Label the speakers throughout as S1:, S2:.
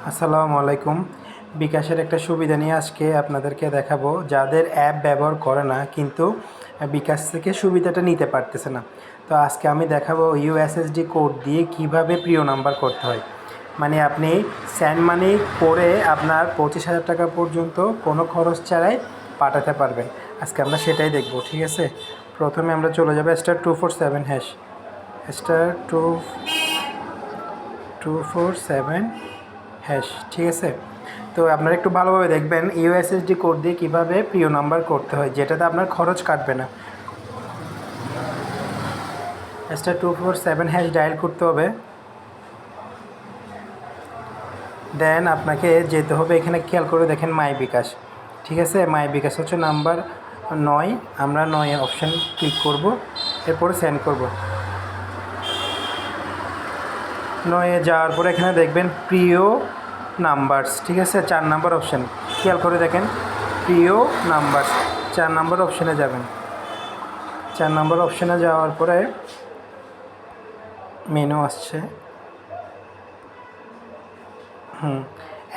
S1: আসসালামু আলাইকুম। বিকাশের একটা সুবিধা নিয়ে আজকে আপনাদেরকে দেখাবো, যাদের অ্যাপ ব্যবহার করে না কিন্তু বিকাশ থেকে সুবিধাটা নিতে পারতেছে না। তো আজকে আমি দেখাবো ইউএসএসডি কোড দিয়ে কিভাবে প্রিয় নাম্বার করতে হয়। মানে আপনি সেন্ড মানি করে আপনার 25,000 টাকা পর্যন্ত কোনো খরচ ছাড়াই পাঠাতে পারবেন। আজকে আমরা সেটাই দেখব, ঠিক আছে। প্রথমে আমরা চলে যাবো *247# *247#, ঠিক আছে। তো আপনারা একটু ভালোভাবে দেখবেন ইউএসএসডি কোড দিয়ে কীভাবে প্রিয় নাম্বার করতে হয়, যেটাতে আপনার খরচ কাটবে না। *247# ডায়াল করতে হবে। দেন আপনাকে যেতে হবে, এখানে খেয়াল করে দেখেন মাই বিকাশ, ঠিক আছে। মাই বিকাশ হচ্ছে নাম্বার 9, আমরা 9 অপশান ক্লিক করব, এরপরে সেন্ড করব। 9-এ যাওয়ার পরে এখানে দেখবেন প্রিয় নাম্বারস, ঠিক আছে। 4 নাম্বার অপশান খেয়াল করে দেখেন, প্রিয় নাম্বারস 4 নাম্বার অপশানে যাবেন। 4 নাম্বার অপশানে যাওয়ার পরে মেনু আসছে।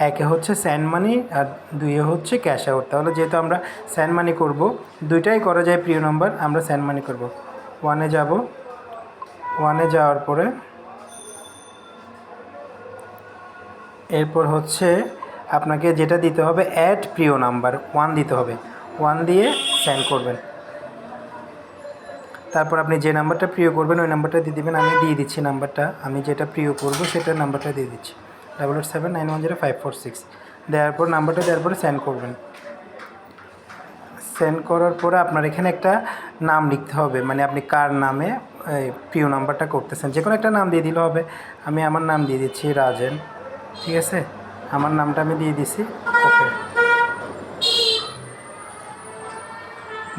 S1: একে হচ্ছে সেন্ড মানি আর 2-এ হচ্ছে ক্যাশ আউট। তাহলে যেহেতু আমরা সেন্ড মানি করব, দুইটাই করা যায় প্রিয় নাম্বার, আমরা সেন্ড মানি করব। 1-এ যাব। 1-এ যাওয়ার পরে এরপর হচ্ছে আপনাকে যেটা দিতে হবে, অ্যাড প্রিয় নাম্বার 1 দিতে হবে। 1 দিয়ে সেন্ড করবেন। তারপর আপনি যে নাম্বারটা প্রিয় করবেন ওই নাম্বারটা দিয়ে দেবেন। আমি দিয়ে দিচ্ছি নাম্বারটা, আমি যেটা প্রিয় করব সেটা নাম্বারটা দিয়ে দিচ্ছি, 8879105546। দেওয়ার পর নাম্বারটা দেওয়ার পরে সেন্ড করবেন। সেন্ড করার পরে আপনার এখানে একটা নাম লিখতে হবে, মানে আপনি কার নামে প্রিয় নাম্বারটা করতেছেন, যে কোনো একটা নাম দিয়ে দিলে হবে। আমি আমার নাম দিয়ে দিচ্ছি রাজেন, ঠিক আছে। আমার নামটা আমি দিয়ে দিছি, ওকে।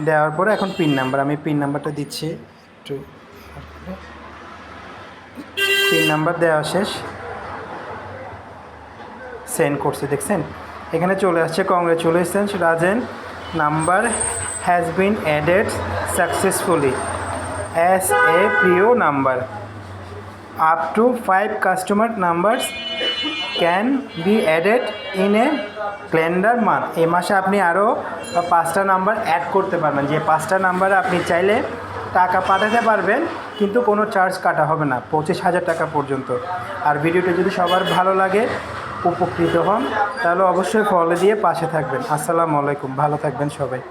S1: দেওয়ার পরে এখন পিন নাম্বার, আমি পিন নাম্বারটা দিচ্ছি। পিন নাম্বার দেওয়া শেষ, সেন্ড করছি, দেখছেন এখানে চলে আসছে congratulations Rajen, number has been added successfully as a প্রিয় number, up to 5 customer numbers can be added in a calendar month. এই মাসে আপনি আরও 5টা নাম্বার অ্যাড করতে পারবেন, যে 5টা নাম্বারে আপনি চাইলে টাকা পাঠাতে পারবেন, কিন্তু কোনো চার্জ কাটা হবে না 25,000 টাকা পর্যন্ত। আর ভিডিওটা যদি সবার ভালো লাগে, উপকৃত হন, তাহলে অবশ্যই ফলো দিয়ে পাশে থাকবেন। আসসালামু আলাইকুম, ভালো থাকবেন সবাই।